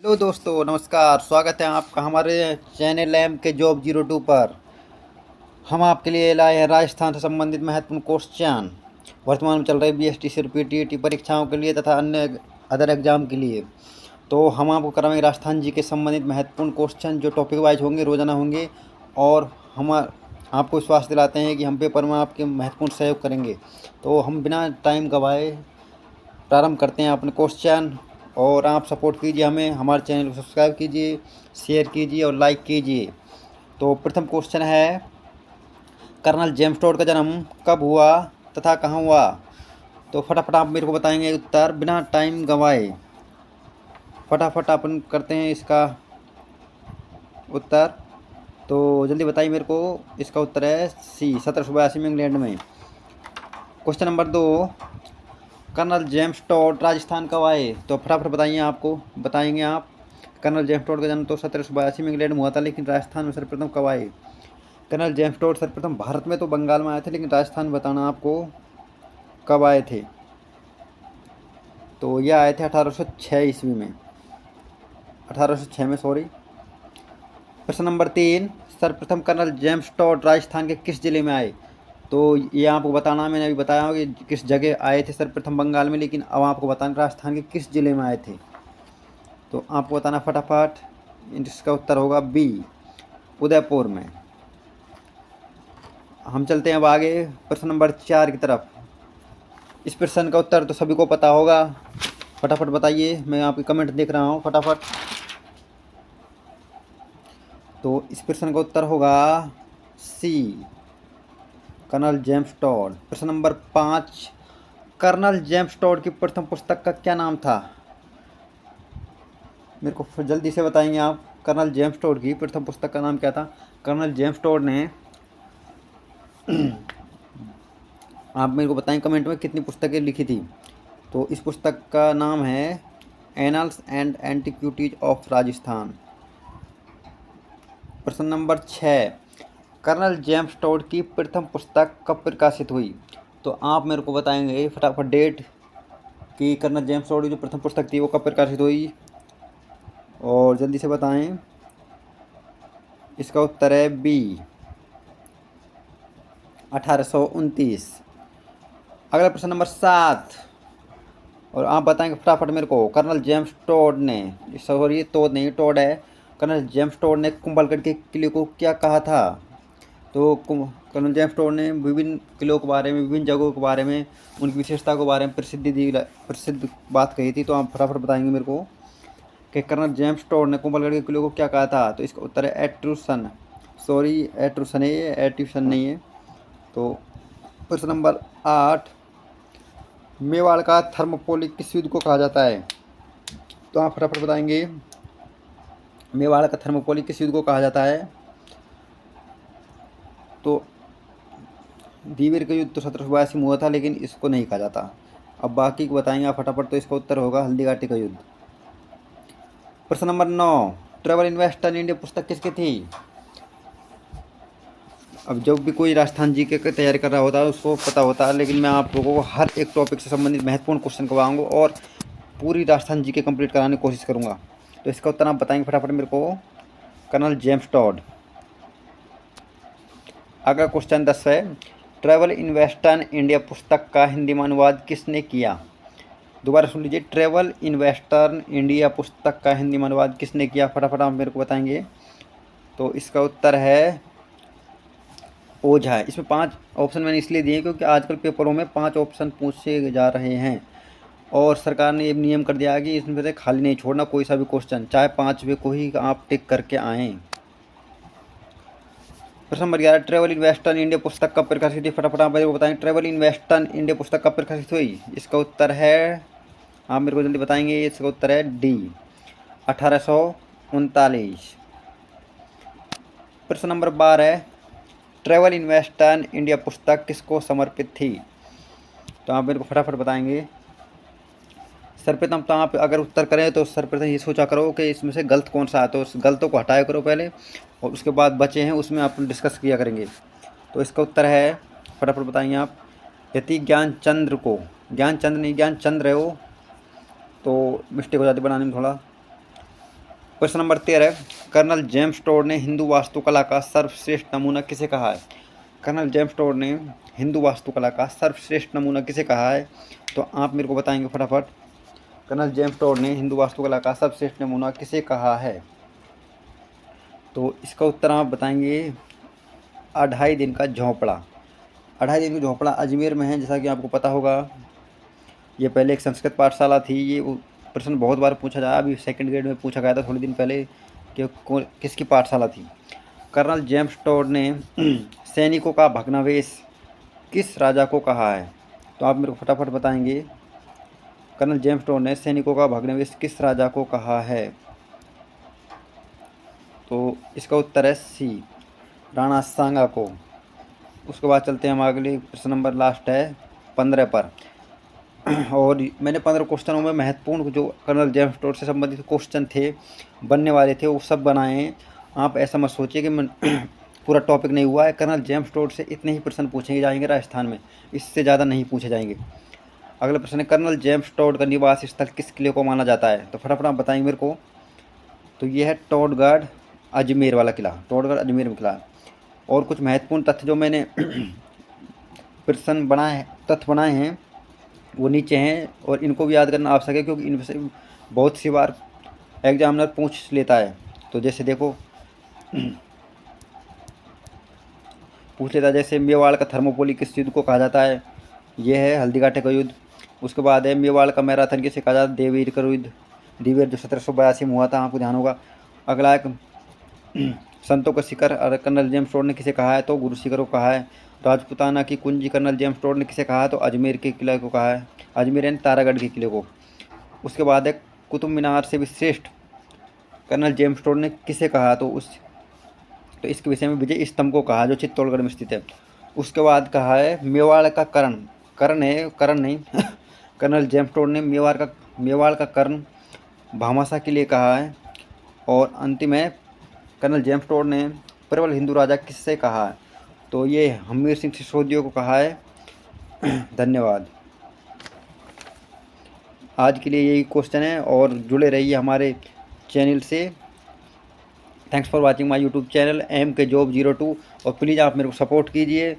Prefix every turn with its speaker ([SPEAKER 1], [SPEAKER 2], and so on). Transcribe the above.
[SPEAKER 1] Hello दोस्तों, नमस्कार। स्वागत है आपका हमारे चैनल एम के जॉब 02 पर। हम आपके लिए लाए हैं राजस्थान से संबंधित महत्वपूर्ण क्वेश्चन वर्तमान में चल रहे बीएसटी से पीटीईटी परीक्षाओं के लिए तथा अन्य अदर एग्जाम के लिए। तो हम आपको कराएंगे राजस्थान जी के संबंधित महत्वपूर्ण क्वेश्चन जो टॉपिक वाइज होंगे, रोजाना होंगे। और हम आपको विश्वास दिलाते हैं कि हम पेपर में आपके महत्वपूर्ण सहयोग करेंगे। तो हम बिना टाइम गवाए प्रारंभ करते हैं अपने क्वेश्चन। और आप सपोर्ट कीजिए हमें, हमारे चैनल को सब्सक्राइब कीजिए, शेयर कीजिए और लाइक कीजिए। तो प्रथम क्वेश्चन है, कर्नल जेम्स टोड का जन्म कब हुआ तथा कहाँ हुआ? तो फटाफट आप मेरे को बताएंगे उत्तर बिना टाइम गंवाए। फटाफट अपन करते हैं इसका उत्तर। तो जल्दी बताइए मेरे को। इसका उत्तर है सी, 1782 में इंग्लैंड में। Question number 2, colonel James Tod Rajasthan कब आए? तो फटाफट बताइए, आपको बताएंगे आप। कर्नल जेम्स टोड का जन्म तो 1782 में इंग्लैंड में हुआ था, लेकिन राजस्थान में सर्वप्रथम कब आए? कर्नल जेम्स टोड सर्वप्रथम भारत में तो बंगाल में आए थे, लेकिन राजस्थान में बताना आपको कब आए थे। तो यह आए थे 1806 ईस्वी में, 1806 में, सॉरी। प्रश्न नंबर 3, सर्वप्रथम कर्नल जेम्स टोड राजस्थान के किस जिले में आए? तो ये आपको बताना, मैंने अभी बताया कि किस जगह आए थे सर्वप्रथम बंगाल में, लेकिन अब आपको बताना राजस्थान के किस जिले में आए थे। तो आपको बताना फटाफट। इसका उत्तर होगा बी, उदयपुर में। हम चलते हैं अब आगे प्रश्न नंबर 4 की तरफ। इस प्रश्न का उत्तर तो सभी को पता होगा, फटाफट बताइए, मैं आपके कमेंट देख रहा हूँ फटाफट। तो इस प्रश्न का उत्तर होगा सी, कर्नल जेम्स टोड। प्रश्न नंबर 5, कर्नल जेम्स टोड की प्रथम पुस्तक का क्या नाम था? मेरे को फिर जल्दी से बताएंगे आप। कर्नल जेम्स टोड की प्रथम पुस्तक का नाम क्या था? कर्नल जेम्स टोड ने आप मेरे को बताएं कमेंट में कितनी पुस्तकें लिखी थी। तो इस पुस्तक का नाम है annuls and antiquities of Rajasthan. प्रश्न नंबर 6, कर्नल जेम्स टोड की प्रथम पुस्तक कब प्रकाशित हुई? तो आप मेरे को बताएंगे फटाफट डेट कि कर्नल जेम्स टोड की जो प्रथम पुस्तक थी वो कब प्रकाशित हुई, और जल्दी से बताएं। इसका उत्तर है बी, 1829। अगला प्रश्न नंबर 7, और आप बताएंगे फटाफट मेरे को, कर्नल जेम्स टोड ने, सॉरी टोड नहीं, टोड है, कर्नल जेम्स टोड ने कुंभलगढ़ के किले को क्या कहा था? तो कर्नल जेम्स टोड ने विभिन्न किलों के बारे में, विभिन्न जगहों के बारे में, उनकी विशेषता के बारे में प्रसिद्ध बात कही थी। तो आप फटाफट बताएंगे मेरे को कि कर्नल जेम्स टोड ने कुंभलगढ़ के किले को क्या कहा था। तो इसका उत्तर है एट्रूसन, सॉरी एट्रूसन है ये, एट्रूसन नहीं है। तो प्रश्न नंबर 8, मेवाड़ का थर्मोपोल किस युद्ध को कहा जाता है? तो आप फटाफट बताएंगे मेवाड़ का थर्मोपोल किस युद्ध को कहा जाता है। तो दीवीर का युद्ध तो 1782 में हुआ था, लेकिन इसको नहीं कहा जाता। अब बाकी को बताएंगे आप फटाफट। तो इसका उत्तर होगा हल्दीघाटी का युद्ध। प्रश्न number 9, travel in western India पुस्तक किसकी थी? अब जब भी कोई राजस्थान जी के तैयारी कर रहा होता है उसको पता होता है, लेकिन मैं आप लोगों को हर एक टॉपिक से संबंधित महत्वपूर्ण क्वेश्चन करवाऊंगा और पूरी राजस्थान जी के कंप्लीट कराने की कोशिश करूंगा। तो इसका उत्तर आप बताएंगे फटाफट मेरे को, कर्नल जेम्स टोड। अगला क्वेश्चन 10 है, ट्रेवल इन वेस्टर्न इंडिया पुस्तक का हिंदी में अनुवाद किसने किया? दोबारा सुन लीजिए, ट्रेवल इन वेस्टर्न इंडिया पुस्तक का हिंदी में अनुवाद किसने किया? फटाफट आप मेरे को बताएंगे। तो इसका उत्तर है ओझा है। इसमें 5 ऑप्शन मैंने इसलिए दिए क्योंकि आजकल पेपरों में 5 ऑप्शन पूछे जा रहे हैं, और सरकार ने ये नियम कर दिया है कि इसमें से खाली नहीं छोड़ना कोई सा भी क्वेश्चन, चाहे 5वें को ही आप टिक करके आएँ। प्रश्न number 11, travel in western India पुस्तक कब प्रकाशित हुई? फटाफट आप मेरे को बताएं, ट्रेवल इन वेस्टर्न इंडिया पुस्तक कब प्रकाशित हुई? इसका उत्तर है, आप मेरे को जल्दी बताएंगे, इसका उत्तर है डी, 1839। प्रश्न number 12, travel in western India पुस्तक किसको समर्पित थी? तो आप मेरे को फटाफट बताएंगे। सर्वप्रथम तो आप अगर उत्तर करें तो सर्वप्रथम ये सोचा करो कि इसमें से गलत कौन सा है, तो उस गलतों को हटाया करो पहले, और उसके बाद बचे हैं उसमें आप डिस्कस किया करेंगे। तो इसका उत्तर है, फटाफट बताएंगे आप, यदि ज्ञानचंद्र को, ज्ञानचंद्र नहीं ज्ञानचंद्र है वो, तो मिस्टेक हो जाती बनाने में थोड़ा। प्रश्न नंबर 13, कर्नल जेम्स टोड ने हिंदू वास्तुकला का सर्वश्रेष्ठ नमूना किसे कहा है? कर्नल जेम्स टोड ने हिंदू वास्तुकला का सर्वश्रेष्ठ नमूना किसे कहा है? तो आप मेरे को बताएंगे फटाफट। कर्नल जेम्स टोड ने हिंदू वास्तुकला का सर्वश्रेष्ठ नमूना किसे कहा है? तो इसका उत्तर आप बताएंगे 2.5 दिन का झोंपड़ा। 2.5 दिन का झोंपड़ा अजमेर में है, जैसा कि आपको पता होगा। ये पहले एक संस्कृत पाठशाला थी। ये प्रश्न बहुत बार पूछा जाए, अभी सेकंड ग्रेड में पूछा गया था थोड़े दिन पहले कि किसकी पाठशाला थी। कर्नल जेम्स टोड ने सैनिकों का भग्नावशेष किस राजा को कहा है? तो आप मेरे को फटाफट बताएंगे। कर्नल जेम्स टोड ने सैनिकों का भग्नावशेष किस राजा को कहा है? तो इसका उत्तर है सी, राणा सांगा को। उसके बाद चलते हैं हम अगले प्रश्न नंबर लास्ट है 15 पर। और मैंने 15 क्वेश्चनों में महत्वपूर्ण जो कर्नल जेम्स टोड से संबंधित क्वेश्चन थे बनने वाले थे वो सब बनाए हैं। आप ऐसा मत सोचिए कि मैं पूरा टॉपिक नहीं हुआ है। कर्नल जेम्स टोड से इतने ही प्रश्न पूछे जाएंगे राजस्थान में, इससे ज़्यादा नहीं पूछे जाएंगे। अगला प्रश्न है, कर्नल जेम्स टोड का निवास स्थल किस किले को माना जाता है? तो फटाफट आप बताएंगे मेरे को। तो ये है टोडगढ़ अजमेर वाला किला, टोडगढ़ अजमेर में किला। और कुछ महत्वपूर्ण तथ्य जो मैंने प्रश्न बनाए तथ्य बनाए हैं वो नीचे हैं, और इनको भी याद करना आवश्यक है क्योंकि इनसे बहुत सी बार एग्जामिनर पूछ लेता है। तो जैसे देखो पूछ लेता है, जैसे मेवाड़ का थर्मोपोली किस युद्ध को कहा जाता है? ये है हल्दीघाटी का युद्ध। उसके बाद है मेवाड़ का मैराथन किसे कहा जाता है? देववीर का युद्ध, देववीर जो 1782 में हुआ था, आपको ध्यान होगा। अगला एक संतों का शिखर कर्नल जेम्स टोड ने किसे कहा है? तो गुरु शिखर को कहा है। राजपुताना की कुंजी कर्नल जेम्स टोड ने किसे कहा है? तो अजमेर के किले को कहा है, अजमेर यानी तारागढ़ के किले को। उसके बाद है कुतुब मीनार से भी श्रेष्ठ कर्नल जेम्स टोड ने किसे कहा? तो इसके विषय में विजय स्तंभ को कहा जो चित्तौड़गढ़ में स्थित है। उसके बाद कहा है मेवाड़ का कर्ण नहीं कर्नल जेम्स टोड ने मेवाड़ का कर्ण भामाशाह के लिए कहा है। और अंतिम है कर्नल जेम्स टोड ने प्रबल हिंदू राजा किससे कहा है? तो ये हमीर सिंह सिसोदिया को कहा है। धन्यवाद। आज के लिए यही क्वेश्चन है और जुड़े रहिए हमारे चैनल से। Thanks for watching my YouTube channel MK Job 02। और प्लीज़ आप मेरे को सपोर्ट कीजिए।